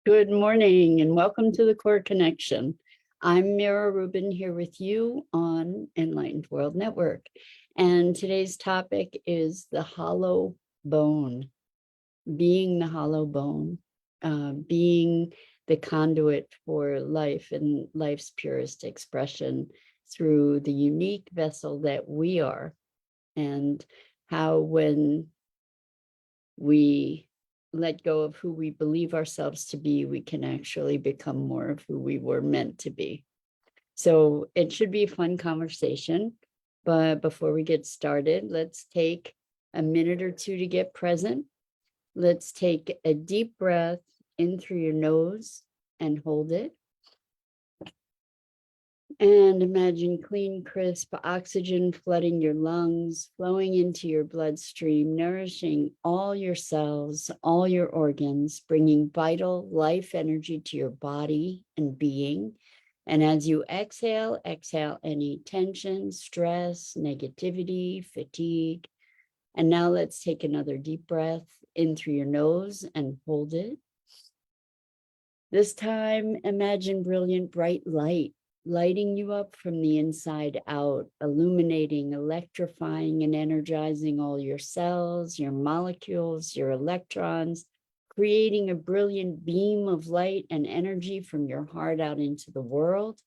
Good morning and welcome to the Core Connection. I'm Mira Rubin here with you on Enlightened World Network. And today's topic is the hollow bone, being the hollow bone, being the conduit for life and life's purest expression through the unique vessel that we are, and how when we let go of who we believe ourselves to be, we can actually become more of who we were meant to be. So it should be a fun conversation. But before we get started, let's take a minute or two to get present. Let's take a deep breath in through your nose and hold it. And imagine clean, crisp oxygen flooding your lungs, flowing into your bloodstream, nourishing all your cells, all your organs, bringing vital life energy to your body and being. And as you exhale, exhale any tension, stress, negativity, fatigue. And now let's take another deep breath in through your nose and hold it. This time, imagine brilliant, bright light lighting you up from the inside out, illuminating, electrifying, and energizing all your cells, your molecules, your electrons, creating a brilliant beam of light and energy from your heart out into the world.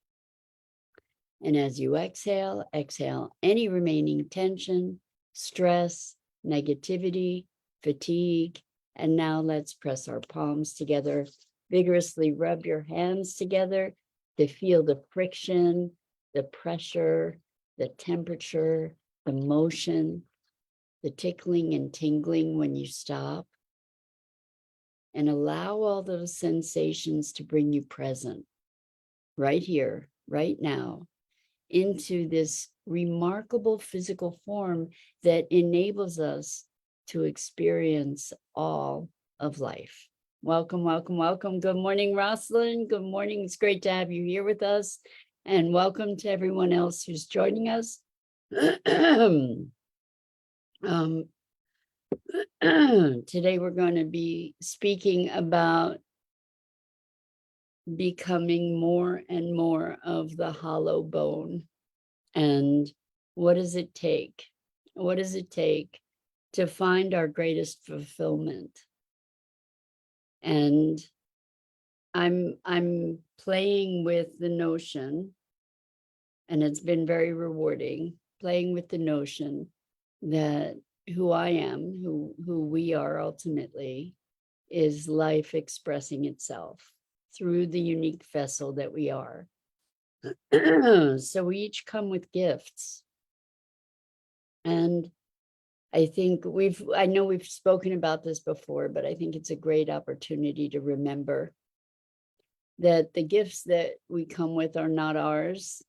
And as you exhale, exhale any remaining tension, stress, negativity, fatigue. And now let's press our palms together, vigorously rub your hands together to feel the friction, the pressure, the temperature, the motion, the tickling and tingling when you stop. And allow all those sensations to bring you present, right here, right now, into this remarkable physical form that enables us to experience all of life. Welcome, welcome, welcome. Good morning, Rosalind. Good morning. It's great to have you here with us. And welcome to everyone else who's joining us. Today, we're going to be speaking about becoming more and more of the hollow bone. And what does it take? What does it take to find our greatest fulfillment? And I'm playing with the notion, and it's been very rewarding, playing with the notion that who I am, who we are ultimately, is life expressing itself through the unique vessel that we are. So we each come with gifts. And I think I know we've spoken about this before, but I think it's a great opportunity to remember that the gifts that we come with are not ours,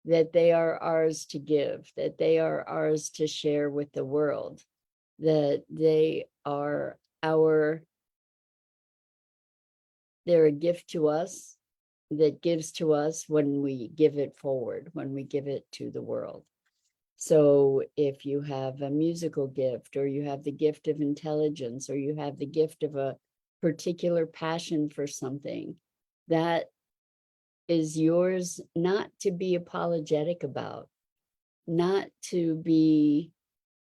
that they are ours to give, that they are ours to share with the world, that they're a gift to us that gives to us when we give it forward, when we give it to the world. So if you have a musical gift, or you have the gift of intelligence, or you have the gift of a particular passion for something, that is yours not to be apologetic about, not to be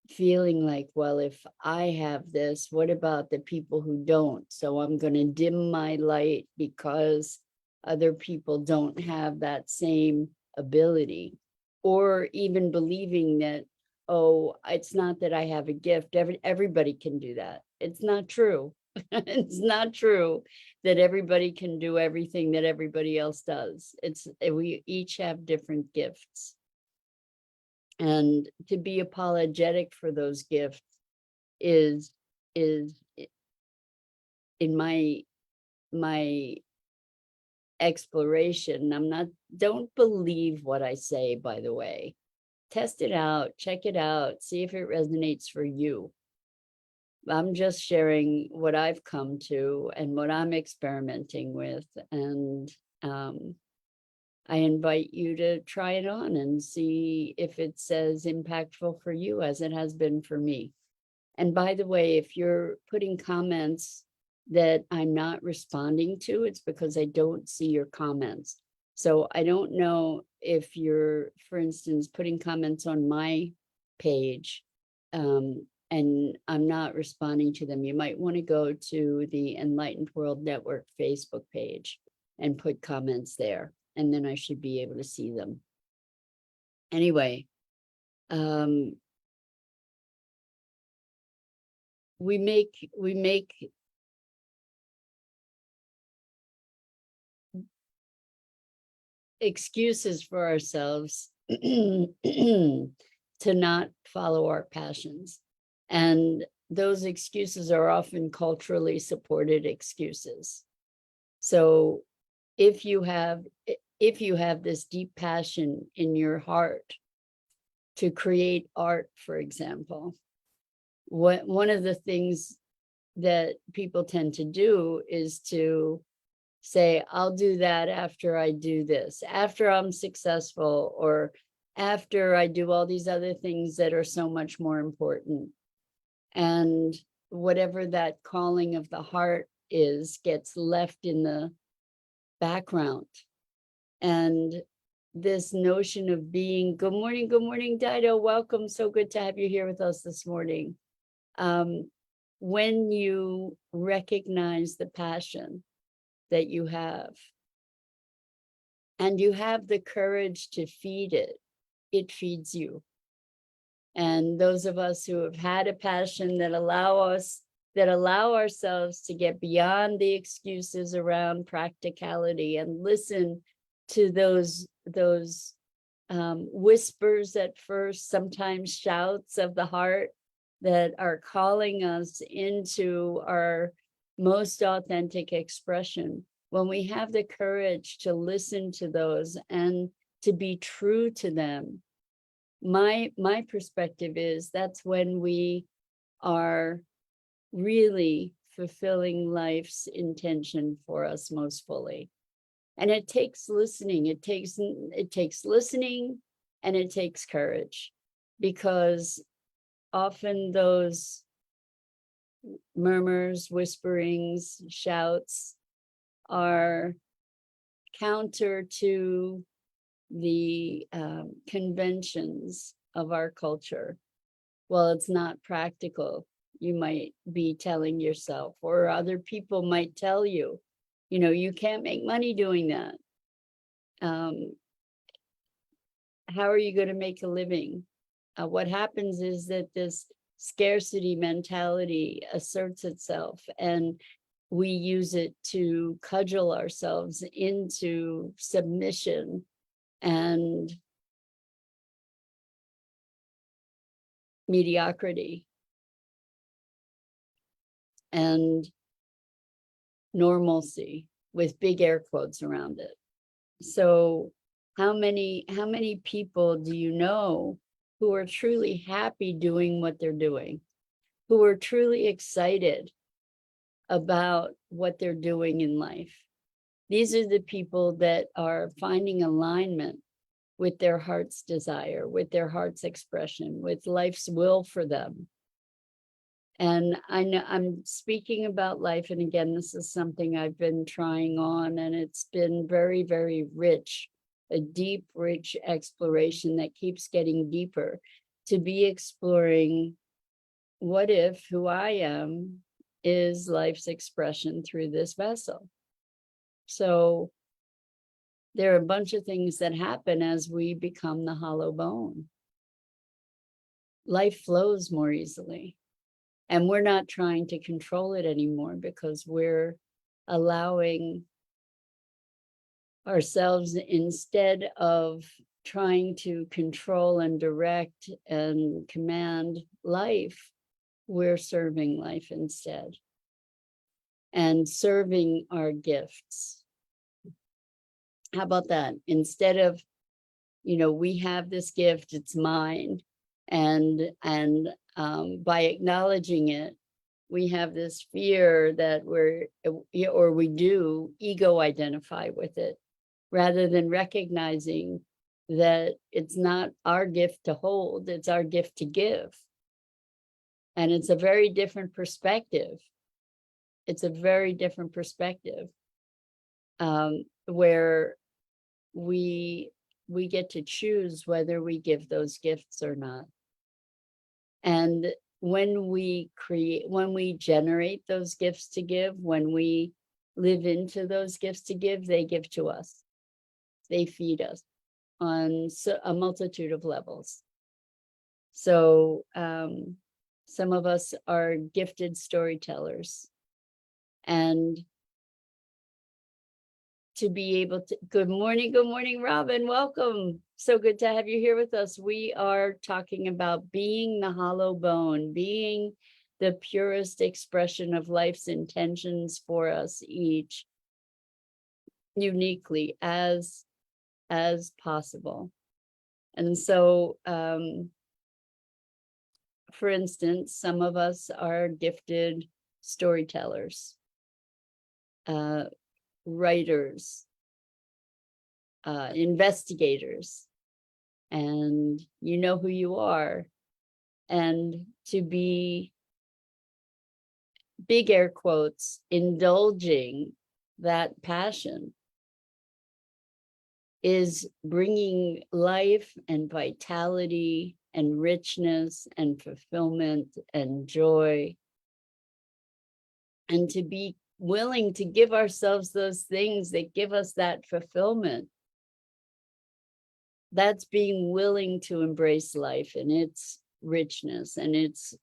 feeling like, well, if I have this, what about the people who don't? So I'm going to dim my light because other people don't have that same ability. Or even believing that, oh, it's not that I have a gift. Everybody can do that. It's not true. It's not true that everybody can do everything that everybody else does. We each have different gifts. And to be apologetic for those gifts is in my exploration. Don't believe what I say, by the way. Test it out, check it out, see if it resonates for you. I'm just sharing what I've come to and what I'm experimenting with. And I invite you to try it on and see if it's as impactful for you as it has been for me. And by the way, if you're putting comments that I'm not responding to, it's because I don't see your comments. So I don't know if you're, for instance, putting comments on my page, and I'm not responding to them. You might want to go to the Enlightened World Network Facebook page and put comments there, and then I should be able to see them. Anyway, we make excuses for ourselves to not follow our passions. And those excuses are often culturally supported excuses. So if you have this deep passion in your heart to create art, for example, one of the things that people tend to do is to say, I'll do that after I do this, after I'm successful, or after I do all these other things that are so much more important. And whatever that calling of the heart is gets left in the background. And this notion of being, good morning, Dido, welcome. So good to have you here with us this morning. When you recognize the passion that you have, and you have the courage to feed it, it feeds you. And those of us who have had a passion that allow ourselves to get beyond the excuses around practicality and listen to those whispers at first, sometimes shouts of the heart that are calling us into our most authentic expression. When we have the courage to listen to those and to be true to them, my perspective is that's when we are really fulfilling life's intention for us most fully. And it takes listening. It takes listening, and it takes courage, because often those murmurs, whisperings, shouts are counter to the conventions of our culture. Well, it's not practical, you might be telling yourself, or other people might tell you, you can't make money doing that. How are you going to make a living? What happens is that this scarcity mentality asserts itself, and we use it to cudgel ourselves into submission and mediocrity and normalcy, with big air quotes around it. So how many people do you know who are truly happy doing what they're doing, who are truly excited about what they're doing in life? These are the people that are finding alignment with their heart's desire, with their heart's expression, with life's will for them. And I know I'm speaking about life, and again, this is something I've been trying on, and it's been very, very rich, a deep, rich exploration that keeps getting deeper, to be exploring what if who I am is life's expression through this vessel. So there are a bunch of things that happen as we become the hollow bone. Life flows more easily. And we're not trying to control it anymore, because we're allowing ourselves, instead of trying to control and direct and command life, we're serving life instead, and serving our gifts. How about that? Instead of, we have this gift, it's mine, and by acknowledging it, we have this fear that we do ego identify with it, rather than recognizing that it's not our gift to hold, it's our gift to give. And it's a very different perspective it's a very different perspective, where we get to choose whether we give those gifts or not. And when we generate those gifts to give, when we live into those gifts to give, they give to us. They feed us on a multitude of levels. So some of us are gifted storytellers, and to be able to, good morning, Robin, welcome. So good to have you here with us. We are talking about being the hollow bone, being the purest expression of life's intentions for us each, uniquely as possible. And so, for instance, some of us are gifted storytellers, writers, investigators, and you know who you are. And to be, big air quotes, indulging that passion is bringing life and vitality and richness and fulfillment and joy. And to be willing to give ourselves those things that give us that fulfillment, that's being willing to embrace life and its richness and its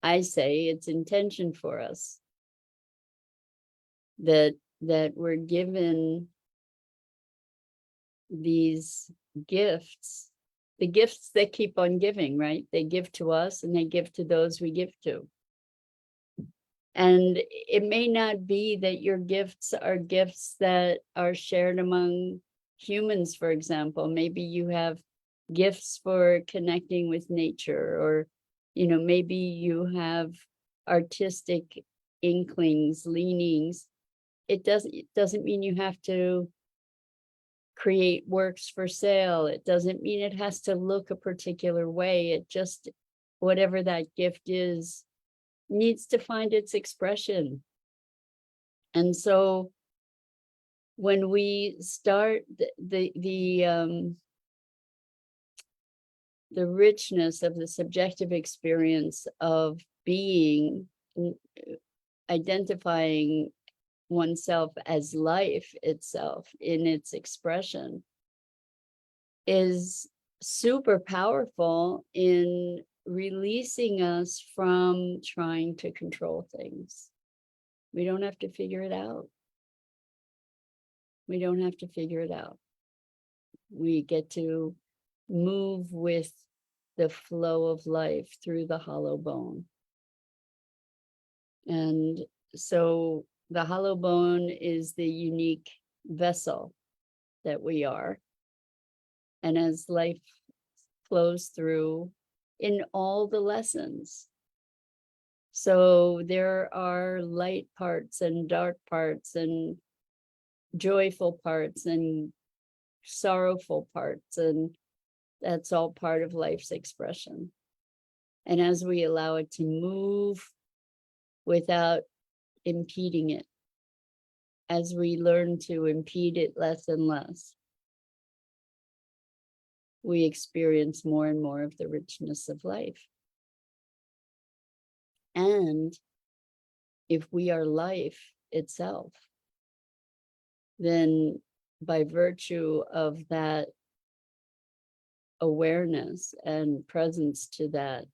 I say its intention for us, that we're given these gifts, the gifts that keep on giving, right? They give to us and they give to those we give to. And it may not be that your gifts are gifts that are shared among humans, for example. Maybe you have gifts for connecting with nature, or, you know, maybe you have artistic inklings, leanings. It doesn't mean you have to create works for sale. It doesn't mean it has to look a particular way. It just, whatever that gift is, needs to find its expression. And so when we start the richness of the subjective experience of being, identifying oneself as life itself in its expression, is super powerful in releasing us from trying to control things. We don't have to figure it out. We don't have to figure it out. We get to move with the flow of life through the hollow bone. And so the hollow bone is the unique vessel that we are. And as life flows through in all the lessons, so there are light parts and dark parts and joyful parts and sorrowful parts, and that's all part of life's expression. And as we allow it to move without impeding it, as we learn to impede it less and less, we experience more and more of the richness of life. And if we are life itself, then by virtue of that awareness and presence to that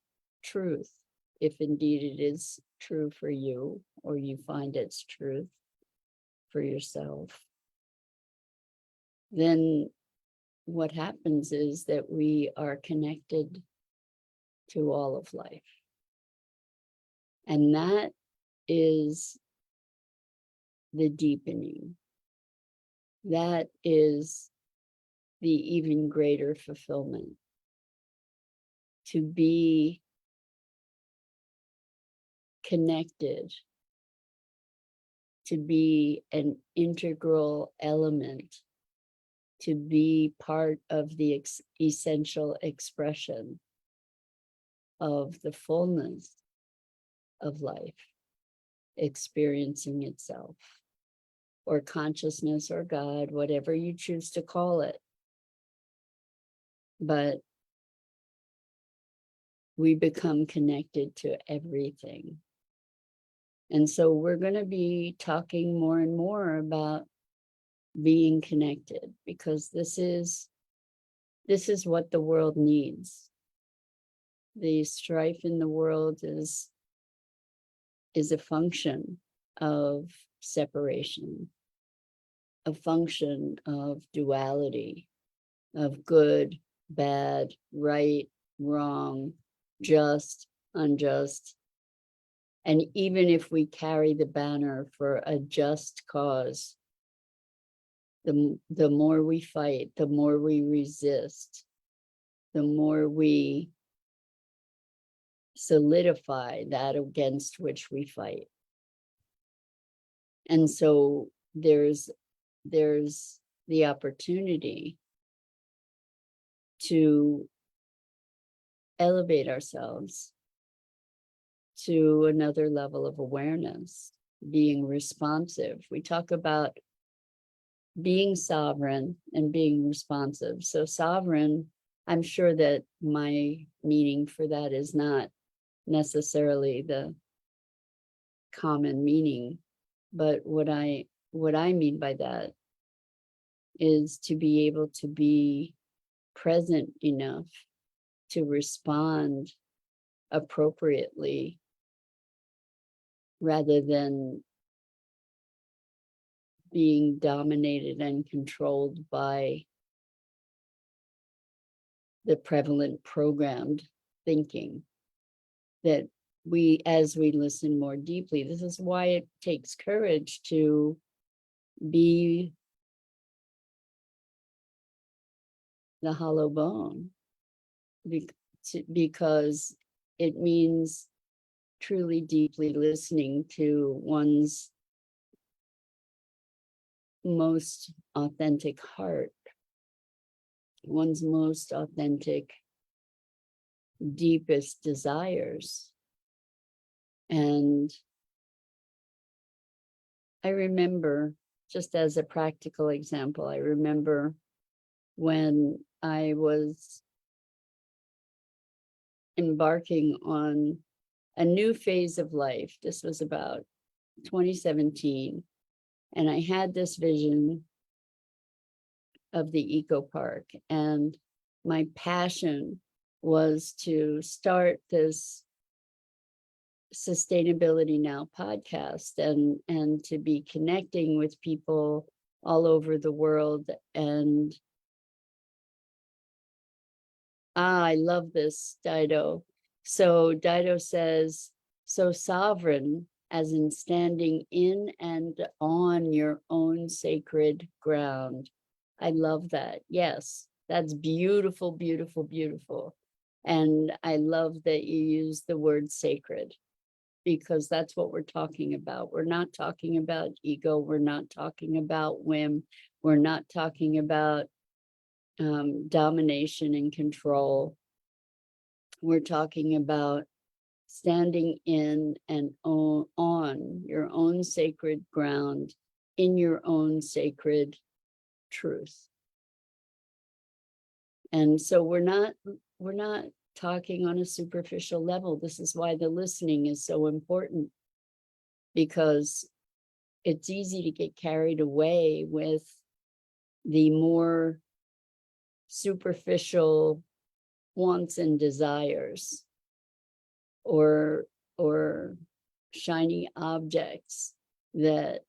truth, if indeed it is true for you, or you find its truth for yourself, then what happens is that we are connected to all of life. And that is the deepening. That is the even greater fulfillment. To be connected, to be an integral element, to be part of the essential expression of the fullness of life experiencing itself, or consciousness, or God, whatever you choose to call it. But we become connected to everything. And so we're going to be talking more and more about being connected, because this is what the world needs. The strife in the world is a function of separation, a function of duality, of good, bad, right, wrong, just, unjust. And even if we carry the banner for a just cause, the more we fight, the more we resist, the more we solidify that against which we fight. And so there's the opportunity to elevate ourselves to another level of awareness, being responsive. We talk about being sovereign and being responsive. So sovereign, I'm sure that my meaning for that is not necessarily the common meaning, but what I mean by that is to be able to be present enough to respond appropriately, rather than being dominated and controlled by the prevalent programmed thinking that as we listen more deeply. This is why it takes courage to be the hollow bone, because it means truly deeply listening to one's most authentic heart, one's most authentic, deepest desires. And I remember, just as a practical example, I remember when I was embarking on a new phase of life. This was about 2017. And I had this vision of the eco park. And my passion was to start this Sustainability Now podcast and to be connecting with people all over the world. And I love this, Dido. So Dido says, so sovereign, as in standing in and on your own sacred ground. I love that. Yes, that's beautiful, beautiful, beautiful. And I love that you use the word sacred, because that's what we're talking about. We're not talking about ego. We're not talking about whim. We're not talking about domination and control. We're talking about standing in and on your own sacred ground, in your own sacred truth. And so we're not talking on a superficial level. This is why the listening is so important, because it's easy to get carried away with the more superficial wants and desires, or shiny objects that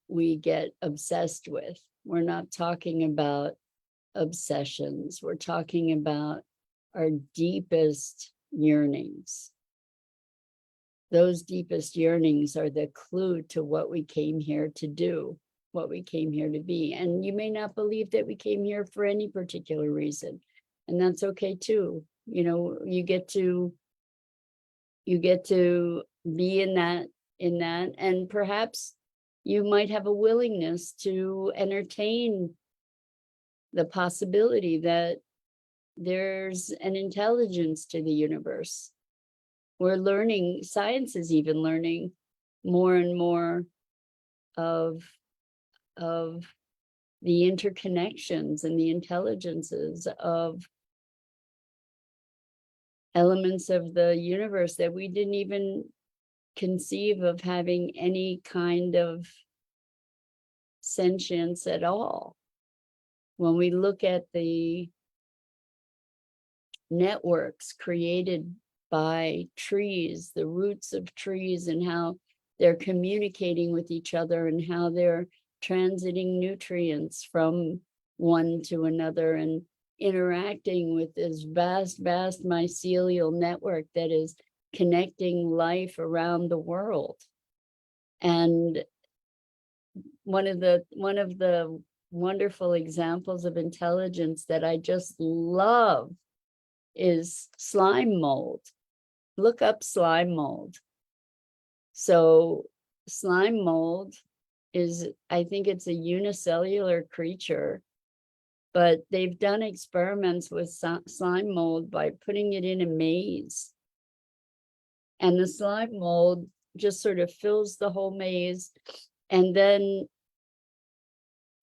we get obsessed with. We're not talking about obsessions. We're talking about our deepest yearnings. Those deepest yearnings are the clue to what we came here to do, what we came here to be. And you may not believe that we came here for any particular reason, and that's okay too. You know, you get to be in that, and perhaps you might have a willingness to entertain the possibility that there's an intelligence to the universe, we're learning, science is even learning more and more of the interconnections and the intelligences of elements of the universe that we didn't even conceive of having any kind of sentience at all. When we look at the networks created by trees, the roots of trees, and how they're communicating with each other and how they're transiting nutrients from one to another and interacting with this vast mycelial network that is connecting life around the world. And one of the wonderful examples of intelligence that I just love is slime mold. Look up slime mold. So slime mold is, I think it's a unicellular creature, but they've done experiments with slime mold by putting it in a maze. And the slime mold just sort of fills the whole maze and then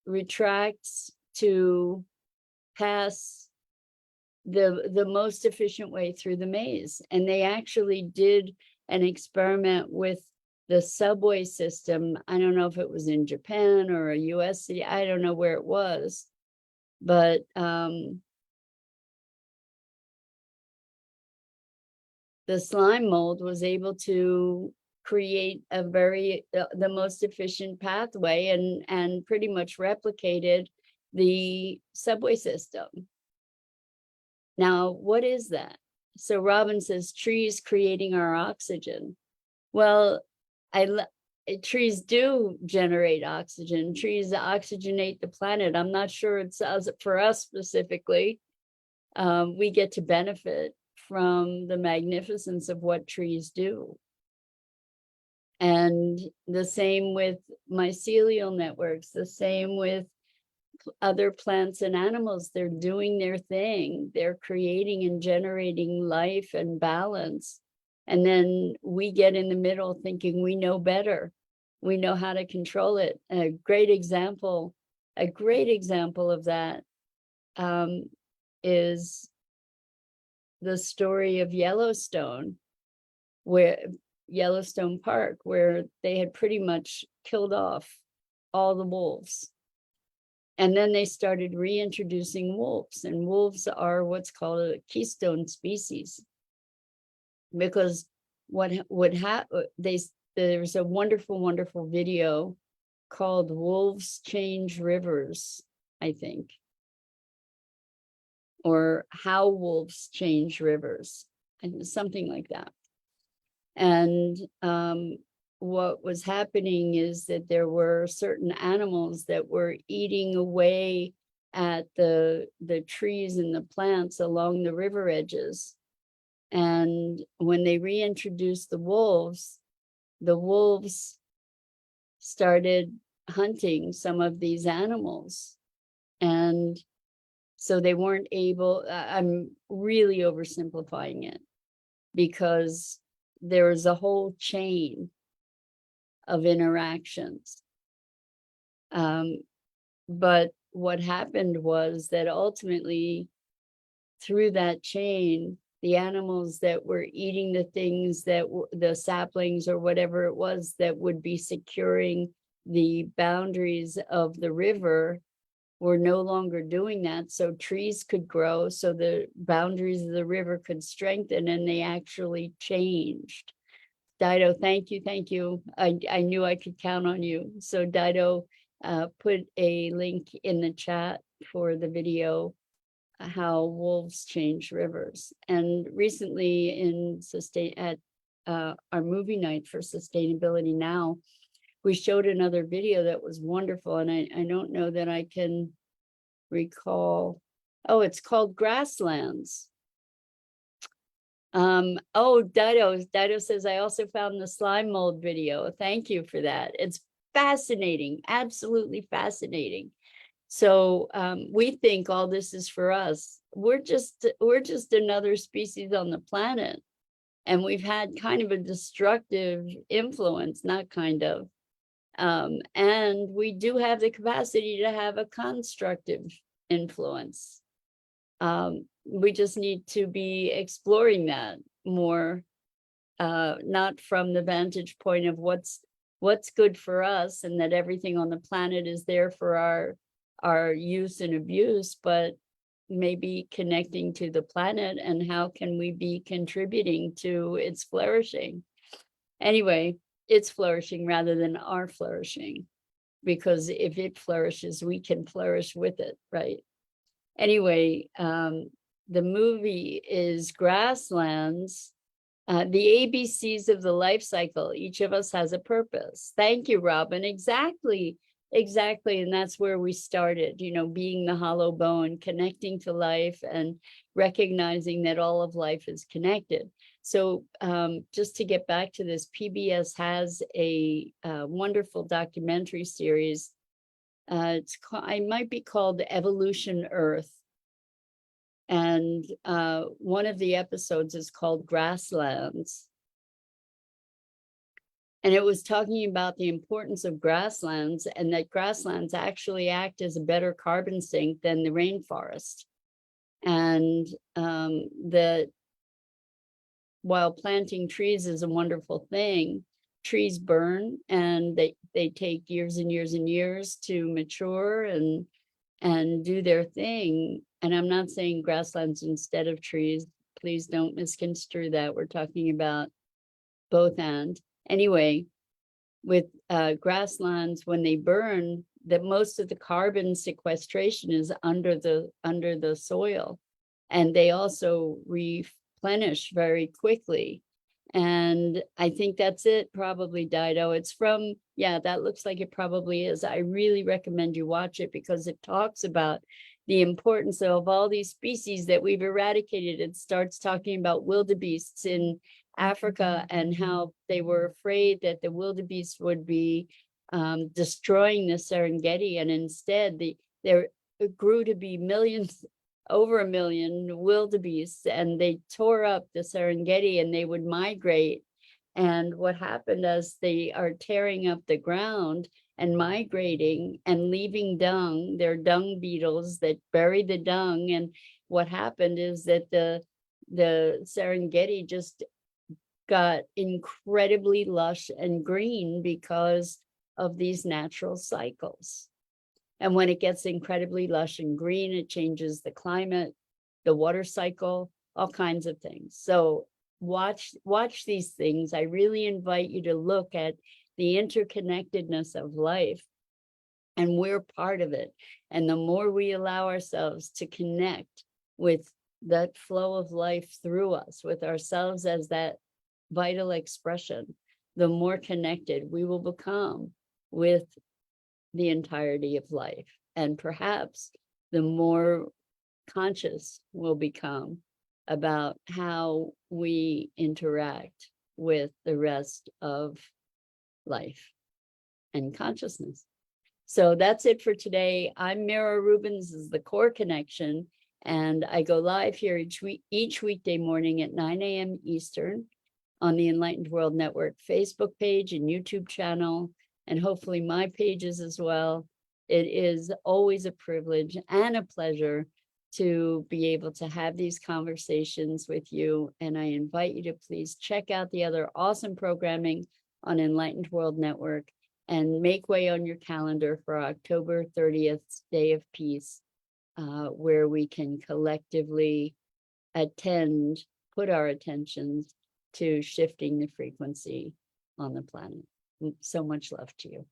retracts to pass the most efficient way through the maze. And they actually did an experiment with the subway system. I don't know if it was in Japan or a US city, I don't know where it was, but the slime mold was able to create a very the most efficient pathway and pretty much replicated the subway system. Now, what is that? So Robin says trees creating our oxygen. Well, trees do generate oxygen. Trees oxygenate the planet. I'm not sure it's for us specifically. We get to benefit from the magnificence of what trees do. And the same with mycelial networks, the same with other plants and animals. They're doing their thing. They're creating and generating life and balance. And then we get in the middle thinking we know better. We know how to control it. A great example of that is the story of Yellowstone, Yellowstone Park, where they had pretty much killed off all the wolves. And then they started reintroducing wolves, and wolves are what's called a keystone species. Because what would happen, there's a wonderful video called Wolves Change Rivers, I think, or How Wolves Change Rivers, and something like that. And what was happening is that there were certain animals that were eating away at the trees and the plants along the river edges. And when they reintroduced the wolves started hunting some of these animals. And so they weren't able, I'm really oversimplifying it, because there is a whole chain of interactions. But what happened was that ultimately, through that chain, the animals that were eating the things that the saplings or whatever it was that would be securing the boundaries of the river were no longer doing that. So trees could grow, so the boundaries of the river could strengthen, and they actually changed. Dido, thank you. I knew I could count on you. So Dido put a link in the chat for the video, How Wolves Change Rivers. And recently at our movie night for Sustainability Now, we showed another video that was wonderful, and I don't know that I can recall. Oh, it's called Grasslands. Dido says, I also found the slime mold video. Thank you for that. It's fascinating, absolutely fascinating. So we think all this is for us. We're just another species on the planet. And we've had kind of a destructive influence, not kind of. And we do have the capacity to have a constructive influence. We just need to be exploring that more, not from the vantage point of what's good for us and that everything on the planet is there for our use and abuse, but maybe connecting to the planet and how can we be contributing to its flourishing. Anyway, it's flourishing rather than our flourishing, because if it flourishes, we can flourish with it, right? Anyway, the movie is Grasslands, the ABCs of the life cycle. Each of us has a purpose. Thank you, Robin. Exactly. And that's where we started, being the hollow bone, connecting to life and recognizing that all of life is connected. So just to get back to this, PBS has a wonderful documentary series. It might be called Evolution Earth. And one of the episodes is called Grasslands. And it was talking about the importance of grasslands and that grasslands actually act as a better carbon sink than the rainforest. And that while planting trees is a wonderful thing, trees burn and they take years and years and years to mature and do their thing. And I'm not saying grasslands instead of trees. Please don't misconstrue that. We're talking about both and. Anyway, with grasslands, when they burn, that most of the carbon sequestration is under the soil, and they also replenish very quickly. And I think that's it, probably, Dido. It's from, yeah, that looks like it probably is. I really recommend you watch it because it talks about the importance of all these species that we've eradicated. It starts talking about wildebeests in Africa and how they were afraid that the wildebeest would be destroying the Serengeti, and instead there grew to be millions, over 1 million wildebeests, and they tore up the Serengeti and they would migrate. And what happened as they are tearing up the ground and migrating and leaving dung, they're dung beetles that bury the dung. And what happened is that the Serengeti just got incredibly lush and green because of these natural cycles. And when it gets incredibly lush and green, it changes the climate, the water cycle, all kinds of things. So watch these things. I really invite you to look at the interconnectedness of life, and we're part of it. And the more we allow ourselves to connect with that flow of life through us, with ourselves as that vital expression, the more connected we will become with the entirety of life. And perhaps the more conscious we'll become about how we interact with the rest of life and consciousness. So that's it for today. I'm Mira Rubin. This is the Core Connection, and I go live here each weekday morning at 9 a.m. Eastern on the Enlightened World Network Facebook page and YouTube channel, and hopefully my pages as well. It is always a privilege and a pleasure to be able to have these conversations with you. And I invite you to please check out the other awesome programming on Enlightened World Network and make way on your calendar for October 30th, Day of Peace, where we can collectively put our attentions to shifting the frequency on the planet. So much love to you.